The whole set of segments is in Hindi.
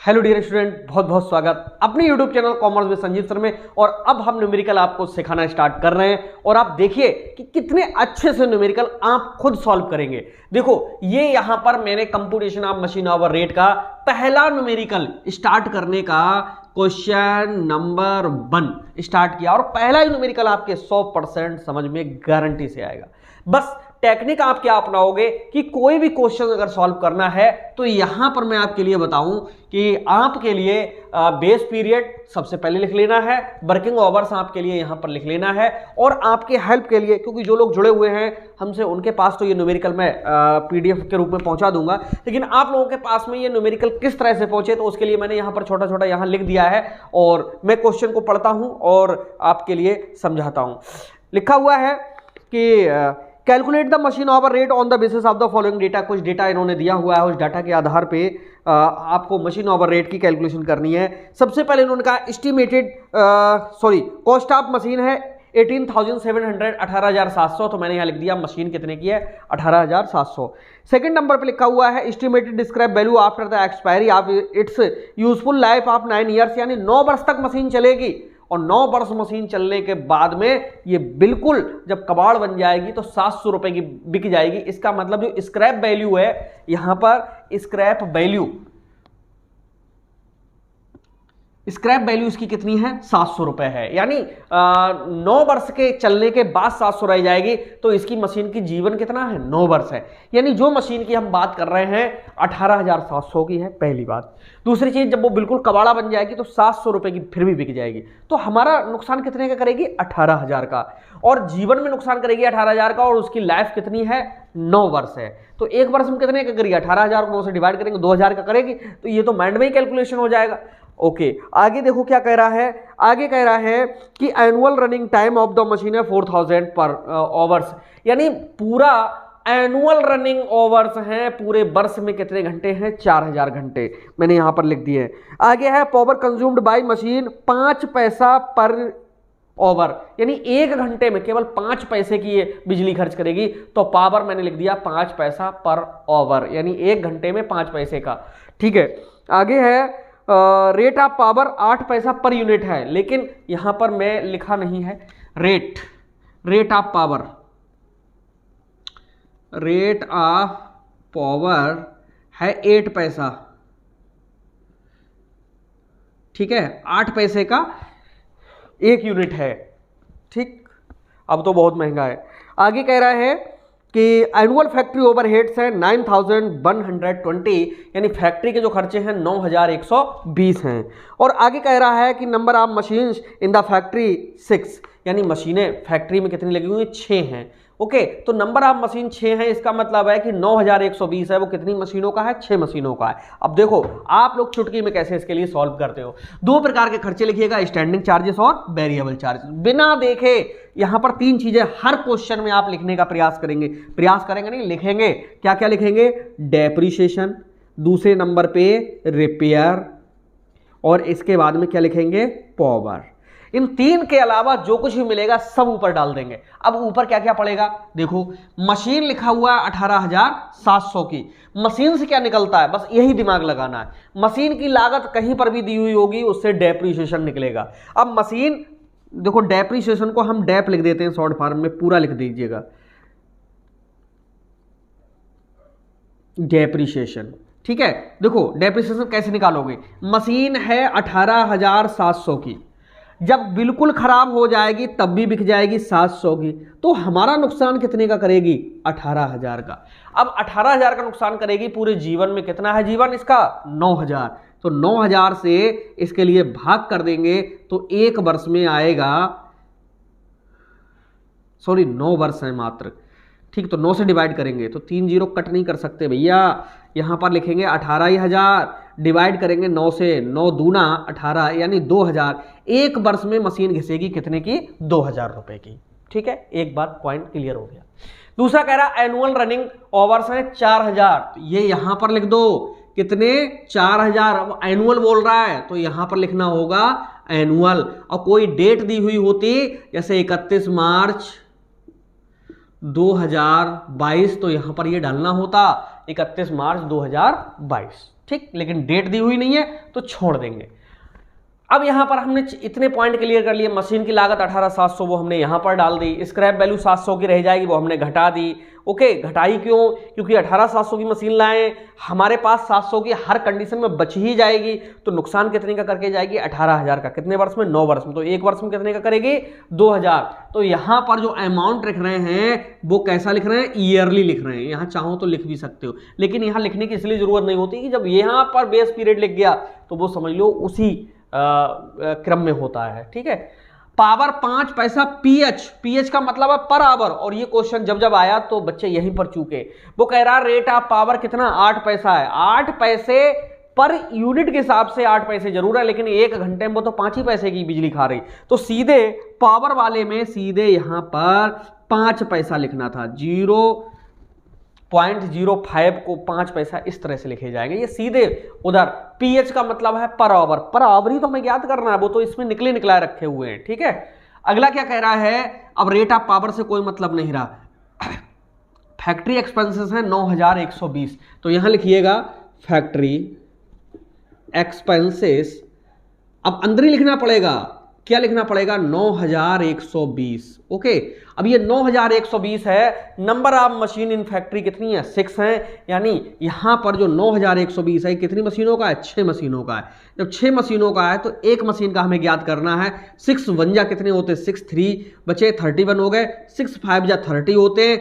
हेलो डियर स्टूडेंट, बहुत बहुत स्वागत अपने YouTube channel commerce with Sanjeev sir में। और अब हम न्यूमेरिकल आपको सिखाना स्टार्ट कर रहे हैं और आप देखिए कि कितने अच्छे से न्यूमेरिकल आप खुद सॉल्व करेंगे। देखो ये यहां पर मैंने computation of machine hour rate का पहला न्यूमेरिकल स्टार्ट करने का क्वेश्चन नंबर 1 स्टार्ट किया और पहला ही न्यूमेरिकल आपके 100% समझ में गारंटी से आएगा। बस टेक्निक आप क्या अपनाओगे कि कोई भी क्वेश्चन अगर सॉल्व करना है तो यहां पर मैं आपके लिए बताऊं कि आपके लिए बेस पीरियड सबसे पहले लिख लेना है, वर्किंग आवर्स आपके लिए यहां पर लिख लेना है। और आपके हेल्प के लिए, क्योंकि जो लोग जुड़े हुए हैं हमसे उनके पास तो ये न्यूमेरिकल मैं पीडीएफ के रूप में पहुंचा दूंगा, लेकिन आप लोगों के पास में ये न्यूमेरिकल किस तरह से पहुंचे तो उसके लिए मैंने यहां पर छोटा छोटा यहां लिख दिया है और मैं क्वेश्चन को पढ़ता हूं और आपके लिए समझाता हूं। लिखा हुआ है कि calculate the machine hour rate on the basis of the following data. कुछ डेटा इन्होंने दिया हुआ है, उस डाटा के आधार पे आपको मशीन ओवर रेट की कैलकुलेशन करनी है। सबसे पहले इन्होंने कहा एस्टिमेटेड कॉस्ट ऑफ मशीन है 18,700 18,700, तो मैंने यहाँ लिख दिया मशीन कितने की है 18,700। सेकंड नंबर पे लिखा हुआ है estimated scrap value after the expiry of its useful life of 9 years, यानी 9 वर्ष तक मशीन चलेगी और 9 वर्ष मशीन चलने के बाद में ये बिल्कुल जब कबाड़ बन जाएगी तो 700 रुपए की बिक जाएगी। इसका मतलब जो स्क्रैप वैल्यू है यहां पर स्क्रैप वैल्यू इसकी कितनी है 700 रुपए है, यानी 9 वर्ष के चलने के बाद 700 रह जाएगी तो इसकी मशीन की जीवन कितना है 9 वर्ष है। यानी जो मशीन की हम बात कर रहे हैं 18,700 की है, पहली बात। दूसरी चीज, जब वो बिल्कुल कबाड़ा बन जाएगी तो 700 रुपए की फिर भी बिक जाएगी, तो हमारा नुकसान कितने का करेगी 18,000 का, और जीवन में नुकसान करेगी 18,000 का, और उसकी लाइफ कितनी है 9 वर्ष है। तो एक वर्ष में कितने का करेगी 18,000 को 9 से डिवाइड करेंगे 2,000 का करेगी, तो ये तो माइंड में ही कैलकुलेशन हो जाएगा। ओके आगे देखो क्या कह रहा है। आगे कह रहा है कि annual running time of the machine है 4,000 पर आवर्स, यानी पूरा एनुअल रनिंग ओवर्स हैं, पूरे वर्ष में कितने घंटे हैं 4,000 घंटे, मैंने यहां पर लिख दिए हैं। आगे है पावर कंज्यूम्ड बाय मशीन 5 पैसा पर ओवर, यानी 1 घंटे में केवल 5 पैसे की ये बिजली खर्च करेगी, तो पावर मैंने लिख दिया 5 पैसा पर ओवर, यानी 1 घंटे में 5 पैसे का। ठीक है, आगे है रेट ऑफ पावर 8 पैसा पर यूनिट है, लेकिन यहां पर मैं लिखा नहीं है रेट ऑफ पावर है 8 पैसा। ठीक है, 8 पैसे का 1 यूनिट है। ठीक, अब तो बहुत महंगा है। आगे कह रहा है कि एनुअल फैक्ट्री ओवरहेड्स है 9,120, यानी फैक्ट्री के जो खर्चे हैं 9,120 हैं। और आगे कह रहा है कि number of machines in the factory 6, यानी मशीनें फैक्ट्री में कितनी लगी हुई 6 हैं। ओके, तो नंबर ऑफ मशीन 6 है, इसका मतलब है कि 9,120 है, वो कितनी मशीनों का है 6 मशीनों का है। अब देखो आप लोग चुटकी में कैसे इसके लिए सॉल्व करते हो। 2 प्रकार के खर्चे लिखिएगा, स्टैंडिंग चार्जेस और वेरिएबल चार्जेस। बिना देखे यहां पर 3 चीजें हर क्वेश्चन में आप लिखने का प्रयास करेंगे नहीं, लिखेंगे। क्या क्या लिखेंगे? डेप्रिसिएशन, दूसरे नंबर पे रिपेयर, और इसके बाद में क्या लिखेंगे? पावर। इन 3 के अलावा जो कुछ भी मिलेगा सब ऊपर डाल देंगे। अब ऊपर क्या क्या पड़ेगा देखो, मशीन लिखा हुआ है 18,700 की, मशीन से क्या निकलता है बस यही दिमाग लगाना है। मशीन की लागत कहीं पर भी दी हुई होगी उससे डेप्रिसिएशन निकलेगा। अब मशीन देखो, डेप्रिसिएशन को हम डेप लिख देते हैं शॉर्ट फॉर्म में, पूरा लिख दीजिएगा डेप्रिसिएशन। ठीक है, देखो डेप्रिसिएशन कैसे निकालोगे, मशीन है 18,700 की, जब बिल्कुल खराब हो जाएगी तब भी बिक जाएगी 700 की, तो हमारा नुकसान कितने का करेगी 18,000 का। अब 18,000 का नुकसान करेगी, पूरे जीवन में कितना है जीवन इसका 9,000, तो 9,000 से इसके लिए भाग कर देंगे तो 1 वर्ष में आएगा, 9 वर्ष है मात्र। ठीक, तो 9 से डिवाइड करेंगे तो 3 जीरो कट नहीं कर सकते भैया, यहां पर लिखेंगे 18,000 डिवाइड करेंगे 9 से, 9 दूना 18, यानी 2,000। 1 वर्ष में मशीन घिसेगी कितने की 2,000 रुपए की। ठीक है, एक बात पॉइंट क्लियर हो गया। दूसरा कह रहा है एनुअल रनिंग ओवर्स है 4,000, तो ये यहां पर लिख दो कितने 4,000। अब एनुअल बोल रहा है तो यहां पर लिखना होगा एनुअल, और कोई डेट दी हुई होती जैसे 31 मार्च 2022 तो यहां पर ये डालना होता 31 मार्च 2022। ठीक, लेकिन डेट दी हुई नहीं है तो छोड़ देंगे। अब यहाँ पर हमने इतने पॉइंट क्लियर कर लिए। मशीन की लागत 18,700 वो हमने यहाँ पर डाल दी। स्क्रैप वैल्यू 700 की रह जाएगी, वो हमने घटा दी। ओके, घटाई क्यों? क्योंकि 18,700 की मशीन लाएं, हमारे पास 700 की हर कंडीशन में बच ही जाएगी, तो नुकसान कितने का करके जाएगी? 18,000 का। कितने वर्ष में? 9 वर्ष में। तो एक वर्ष में कितने का करेगी? 2,000। तो यहाँ पर जो अमाउंट लिख रहे हैं वो कैसा लिख रहे हैं? ईयरली लिख रहे हैं। यहाँ चाहो तो लिख भी सकते हो, लेकिन यहाँ लिखने की इसलिए जरूरत नहीं होती कि जब यहाँ पर बेस पीरियड लिख गया तो वो समझ लो उसी क्रम में होता है। ठीक है, पावर 5 पैसा पीएच का मतलब है पर आवर। और ये क्वेश्चन जब आया तो बच्चे यहीं पर चूके। वो कह रहा रेट ऑफ पावर कितना? 8 पैसा है। 8 पैसे पर यूनिट के हिसाब से 8 पैसे जरूर है, लेकिन 1 घंटे में वो तो 5 ही पैसे की बिजली खा रही। तो सीधे पावर वाले में सीधे यहां पर 5 पैसा लिखना था। 0.05 को 5 पैसा इस तरह से लिखे जाएंगे। ये सीधे उधर पीएच का मतलब है पर आवर। पर आवर ही तो हमें याद करना है, वो तो इसमें निकला रखे हुए हैं। ठीक है, अगला क्या कह रहा है? अब रेट ऑफ पावर से कोई मतलब नहीं रहा। फैक्ट्री एक्सपेंसेस है 9,120, तो यहां लिखिएगा फैक्ट्री एक्सपेंसेस। अब अंदर ही लिखना पड़ेगा। क्या लिखना पड़ेगा? 9,120। ओके, अब ये 9,120 है। Number of machine in factory कितनी है? 6 है। यानी यहां पर जो 9,120 है कितनी मशीनों का है? 6 मशीनों का है। जब 6 मशीनों का है तो एक मशीन का हमें ज्ञात करना है। 6 1 जा कितने होते हैं? 6 3 बचे 31 हो गए। 6 5 जा 30 होते हैं,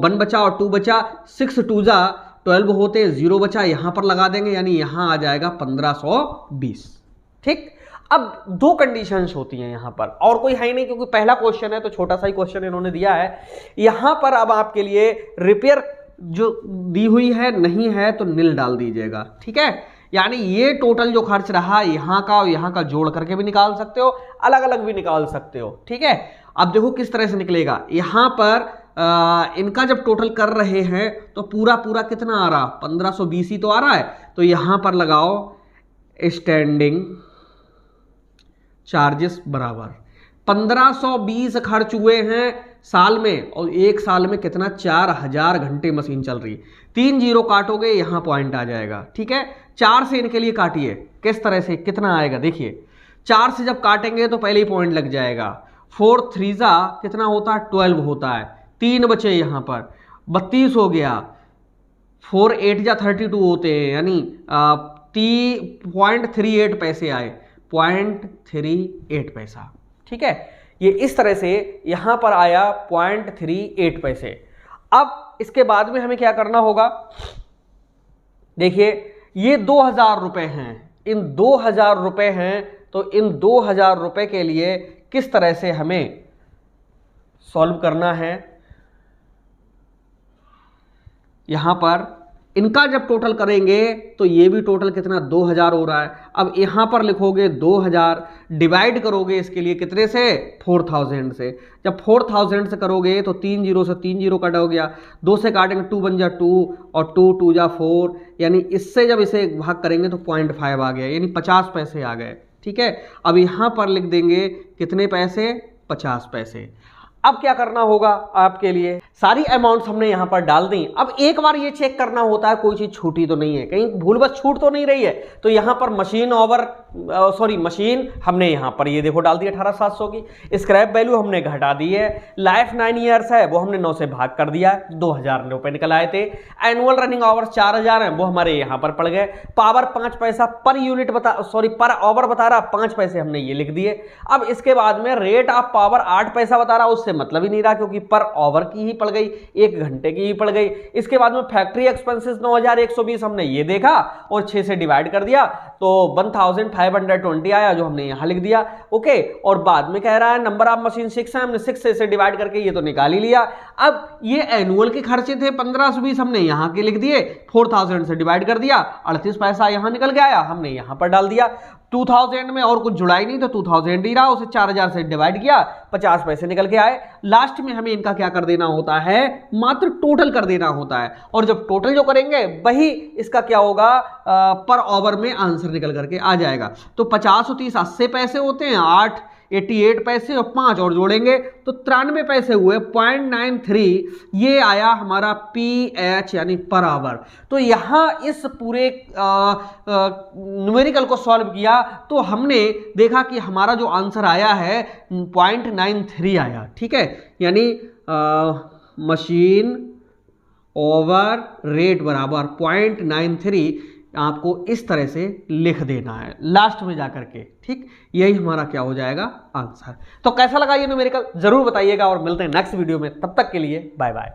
1 बचा और 2 बचा। 6 2 जा 12 होते हैं, 0 बचा, यहां पर लगा देंगे, यानी यहां आ जाएगा 1520। ठीक, अब 2 कंडीशंस होती हैं यहां पर, और कोई है ही नहीं, क्योंकि पहला क्वेश्चन है तो छोटा सा ही क्वेश्चन इन्होंने दिया है। यहां पर अब आपके लिए रिपेयर जो दी हुई है नहीं है तो नील डाल दीजिएगा। ठीक है, यानी ये टोटल जो खर्च रहा यहां का और यहां का जोड़ करके भी निकाल सकते हो, अलग अलग भी निकाल सकते हो। ठीक है, अब देखो किस तरह से निकलेगा। यहां पर इनका जब टोटल कर रहे हैं तो पूरा कितना आ रहा? 1520 ही तो आ रहा है। तो यहां पर लगाओ स्टैंडिंग चार्जेस बराबर 1520 खर्च हुए हैं साल में, और एक साल में कितना? 4000 घंटे मशीन चल रही है। 3 0 काटोगे यहां पॉइंट आ जाएगा। ठीक है, 4 से इनके लिए काटिए किस तरह से, कितना आएगा देखिए। 4 से जब काटेंगे तो पहले ही पॉइंट लग जाएगा। 4 3 जा कितना होता है? 12 होता है। 3 बचे यहां पर 32 हो गया। 4 8 जा 32 होते हैं, यानी 0.38 पैसे आए। 0.38 पैसा। ठीक है, ये इस तरह से यहां पर आया 0.38 पैसे। अब इसके बाद में हमें क्या करना होगा? देखिए, ये 2000 रुपए हैं, इन 2000 रुपए हैं, तो इन 2000 रुपए के लिए किस तरह से हमें सॉल्व करना है? यहां पर इनका जब टोटल करेंगे तो ये भी टोटल कितना? 2000 हो रहा है। अब यहां पर लिखोगे 2000, डिवाइड करोगे इसके लिए कितने से? 4000 से। जब 4000 से करोगे तो 3 0 से 3 0 कट हो गया। 2 से काटेंगे 2 1 जा 2 और 2 2 जा 4, यानी इससे जब इसे भाग करेंगे तो 0.5 आ गया, यानी 50 पैसे आ गए। ठीक है, अब यहां पर लिख देंगे कितने पैसे? 50 पैसे। अब क्या करना होगा आपके लिए? सारी अमाउंट्स हमने यहां पर डाल दी। अब एक बार ये चेक करना होता है कोई चीज छूटी तो नहीं है, कहीं भूल बस छूट तो नहीं रही है। तो यहां पर मशीन हमने यहां पर ये देखो डाल दी 18,700 की। स्क्रैप वैल्यू हमने घटा दी है। लाइफ 9 ईयर्स है, वो हमने 9 से भाग कर दिया, 2000 रुपए निकल आए थे। एनुअल रनिंग आवर्स 4000 है, वो हमारे यहां पर पड़ गए। पावर 5 पैसा पर यूनिट पर आवर बता रहा, 5 पैसे हमने ये लिख दिए। अब इसके बाद में रेट ऑफ पावर 8 पैसा बता रहा, उससे मतलब ही नहीं रहा, क्योंकि पर आवर की ही पड़ गई, 1 घंटे की ही पड़ गई। इसके बाद में फैक्ट्री एक्सपेंसेस 9120 हमने ये देखा और 6 से डिवाइड कर दिया तो 1520 आया, जो हमने यहां लिख दिया। ओके, और बाद में कह रहा है नंबर ऑफ मशीन 6 है, हमने 6 से डिवाइड करके ये तो निकाल ही लिया। अब ये एनुअल के खर्चे थे 1520, हमने यहां के लिख दिए। 4000 से डिवाइड कर दिया, 38 पैसा यहां निकल के आया, हमने यहां पर डाल दिया। 2000 में और कुछ जुड़ा ही नहीं तो 2000 ही रहा, उसे 4000 से डिवाइड किया, 50 पैसे निकल के आए। लास्ट में हमें इनका क्या कर देना होता है? मात्र टोटल कर देना होता है, और जब टोटल जो करेंगे वही इसका क्या होगा? पर आवर में आंसर निकल करके आ जाएगा। तो 50 और 30 80 पैसे होते हैं, 8 88 पैसे और 5 और जोड़ेंगे तो 93 पैसे हुए, 0.93 ये आया हमारा PH यानी पर आवर। तो यहाँ इस पूरे न्यूमेरिकल को सॉल्व किया तो हमने देखा कि हमारा जो आंसर आया है 0.93 आया, ठीक है। यानी मशीन ओवर रेट बराबर 0.93 आपको इस तरह से लिख देना है लास्ट में जाकर के, ठीक। यही हमारा क्या हो जाएगा आंसर। तो कैसा लगा ये न्यूमेरिकल जरूर बताइएगा और मिलते हैं नेक्स्ट वीडियो में, तब तक के लिए बाय बाय।